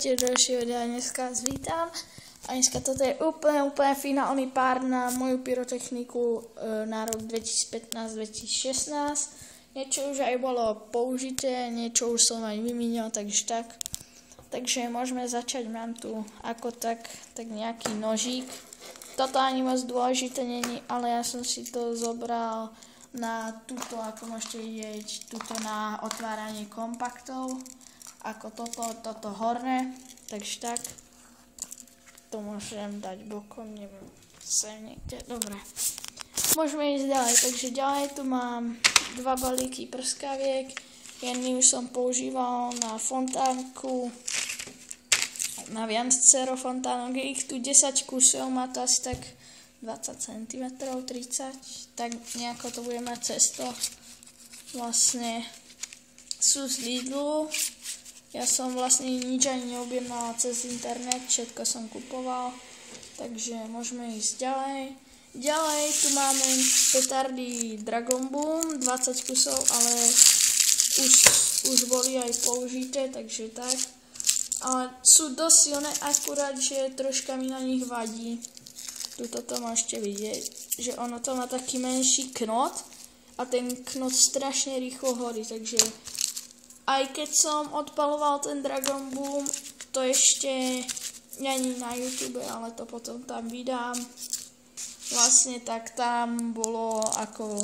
Ďalšieho dňa dneska vás vítam a dneska toto je úplne finálny pár na moju pyrotechniku na rok 2015-2016. Niečo už aj bolo použité, niečo už som aj vymenil, takže môžeme začať. Mám tu ako tak nejaký nožík. Toto ani moc dôležité není, ale ja som si to zobral na túto, ako môžete vidieť, túto na otváranie kompaktov. Ako toto horné, takže tak. To môžem dať bokom, neviem, sem niekde, dobre. Môžeme ísť ďalej, takže ďalej tu mám 2 balíky prskaviek. Jedný už som používal na fontánku, na Viancero fontánok, je ich tu 10 kusov, má to asi tak 20 cm, 30, tak nejako to bude mať cesto. Vlastne sú z Lidlu. Ja som vlastne nič ani neobjednal cez internet, všetko som kupoval, takže môžeme ísť ďalej. Ďalej tu máme petardy Dragon Boom, 20 kusov, ale už boli aj použité, takže tak. Ale sú dosť silné, akurát, že troška mi na nich vadí. Tuto to môžete vidieť, že ono to má taký menší knot a ten knot strašne rýchlo horí, takže aj keď som odpaloval ten Dragon Boom, to ešte není na YouTube, ale to potom tam vydám. Vlastne tak tam bolo ako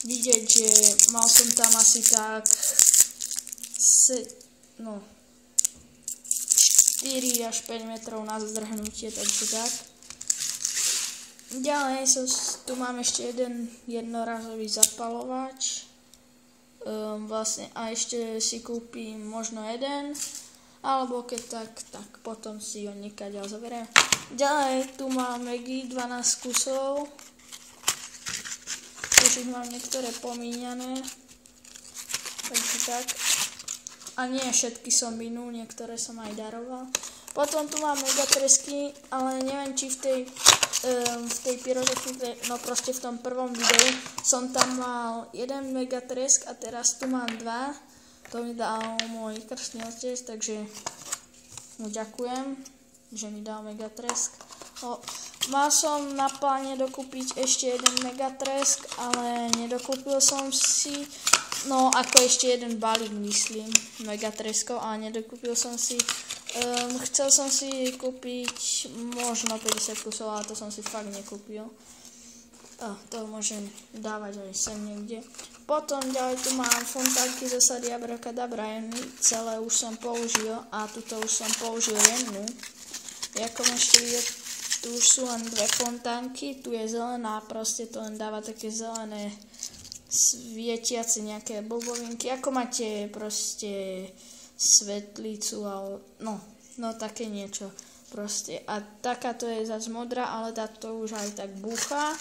vidieť, že mal som tam asi tak 4 až 5 metrov na zdrhnutie, takže tak. Ďalej tu mám ešte jeden jednorazový zapalovač. Vlastne a ešte si kúpim možno jeden, alebo keď tak potom si ho niekaďal zoberiem. Ďalej tu mám Megi 12 kusov, už ich mám niektoré pomíňané, takže tak. A nie všetky som minul, niektoré som aj daroval. Potom tu mám megatresky, ale neviem, či v tej pyrotechnike, no proste v tom prvom videu som tam mal jeden megatresk a teraz tu mám 2. To mi dal môj krstný otec, takže mu ďakujem, že mi dal megatresk. Mal som na pláne dokúpiť ešte jeden megatresk, ale nedokúpil som si, ako ešte jeden balík myslím, megatreskov, ale nedokúpil som si. Chcel som si kúpiť možno 50 kusov, ale to som si fakt nekúpil. To môžem dávať aj sem niekde. Potom ďalej tu mám fontánky zo sady Abracadabra, celé už som použil a tuto už som použil jednu. Ako môžete vidieť, tu už sú len 2 fontánky, tu je zelená, proste to len dáva také zelené svietiace nejaké blbovinky. Ako máte proste svetlicu, také niečo proste. A takáto je zase modrá, ale táto už aj tak búcha.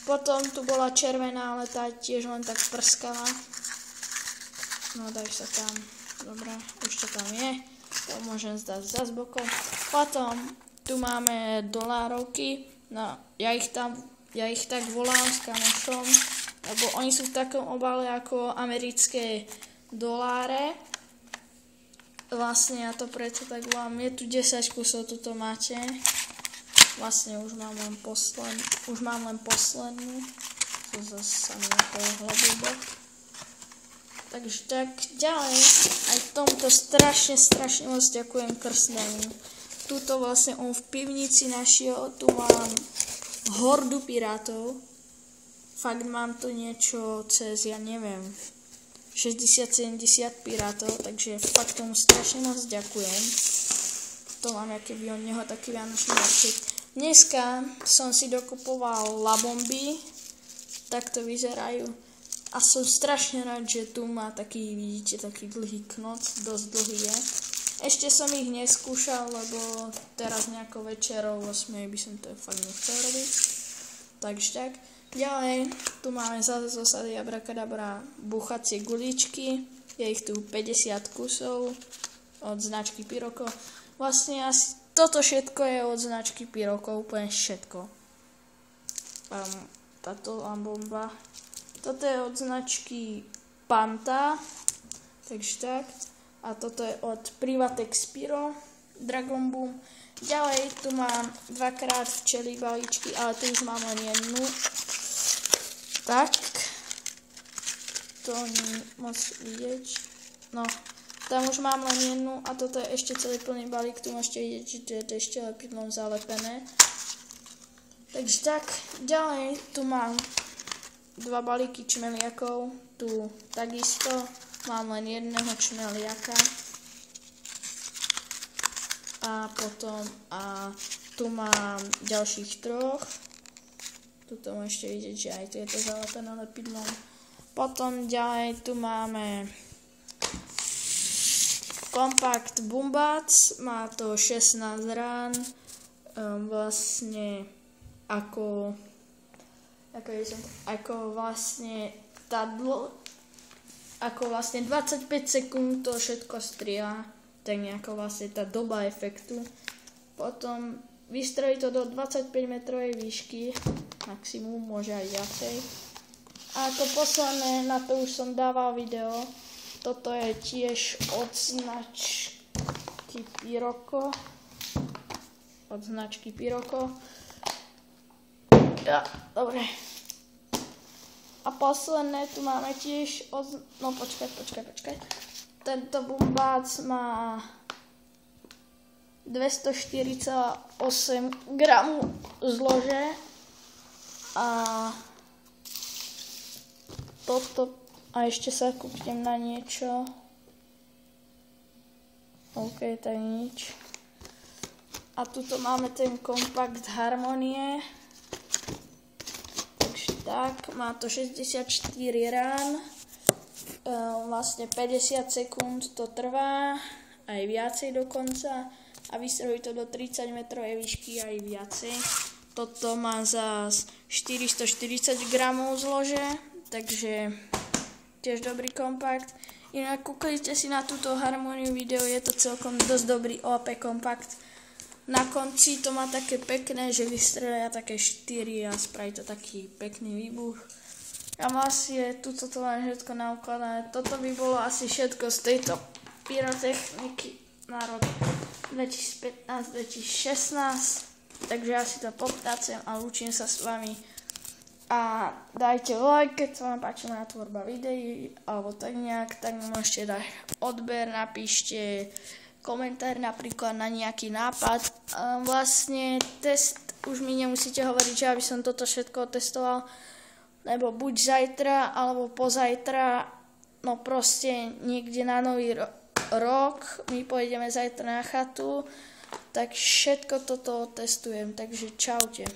Potom tu bola červená, ale tá tiež len tak prskala. Daj sa tam. Dobre, už to tam je. To môžem zdať zase bokom. Potom tu máme dolárovky. Ja ich tak volám s kamošom, lebo oni sú v takom obale ako americké doláre. Vlastne ja to preto tak volám. Je tu 10 kusov, tuto máte. Vlastne už mám len poslednú. To zase sa mi nepohľadilo. Takže tak ďalej. Aj tomuto strašne moc ďakujem krstnému. Tuto vlastne on v pivnici našiel. Tu mám hordu pirátov. Fakt mám tu niečo cez, ja neviem, 60-70 pirátov, takže fakt tomu strašne moc ďakujem. To mám keby od neho taký vianočný darček. Dneska som si dokupoval labomby, takto vyzerajú. A som strašne rád, že tu má vidíte, taký dlhý knot, dosť dlhý je. Ešte som ich neskúšal, lebo teraz nejakou večerou 8 by som to fakt nechcel robiť. Takže tak. Ďalej, tu máme zase zo sady Abracadabra búchacie guličky, je ich tu 50 kusov od značky Pyroko. Vlastne asi toto všetko je od značky Pyroko, úplne všetko. Táto bomba. Toto je od značky Panta, takže tak. A toto je od Privatex Pyro Dragon Boom. Ďalej tu mám dvakrát včely balíčky, ale tu už mám len jednu. Tak. To nie moc vidieť. No, tam už mám len jednu a toto je ešte celý plný balík. Tu môžete vidieť, že to je ešte lepidlom zalepené. Takže tak, ďalej tu mám dva balíky čmeliakov. Tu takisto mám len jedného čmeliaka. A potom tu mám ďalších troch. Tuto môžete vidieť, že aj tu je to zalepené lepidlom. Potom ďalej tu máme Compact Bumbac. Má to 16 rán. Vlastne ako vlastne 25 sekúnd to všetko strieľa. Tak nejako vlastne tá doba efektu. Potom vystrojí to do 25 metrovej výšky, maximum, môže aj viacej. A ako posledné, na to už som dával video, toto je tiež od značky Pyroco. Dobre. A posledné tu máme tiež no počkaj. Tento bumbác má 204,8 gramu zlože a toto, a ešte sa kúpnem na niečo. OK, tak nič. A tuto máme ten kompakt Harmonie. Takže tak, má to 64 rán. Vlastne 50 sekúnd to trvá, aj viacej dokonca, a vystrojí to do 30 metrovej výšky aj viacej. Toto má zás 440 gramov zlože, takže tiež dobrý kompakt. Inak kúkajte si na túto Harmoniu video, je to celkom dosť dobrý OP kompakt. Na konci to má také pekné, že vystrelia také 4 a spraví to taký pekný výbuch. A asi tuto to mám všetko naukladané. Toto by bolo asi všetko z tejto pyrotechniky na rok 2015-2016. Takže ja si to poptácem a lúčim sa s vami. A dajte like, keď sa vám páči moja tvorba videí, alebo tak nejak, tak môžete dať odber, napíšte komentár napríklad na nejaký nápad. Vlastne test už mi nemusíte hovoriť, že aby som toto všetko testoval, lebo buď zajtra, alebo pozajtra, no proste niekde na nový rok, my pôjdeme zajtra na chatu, tak všetko toto testujem, takže čaute.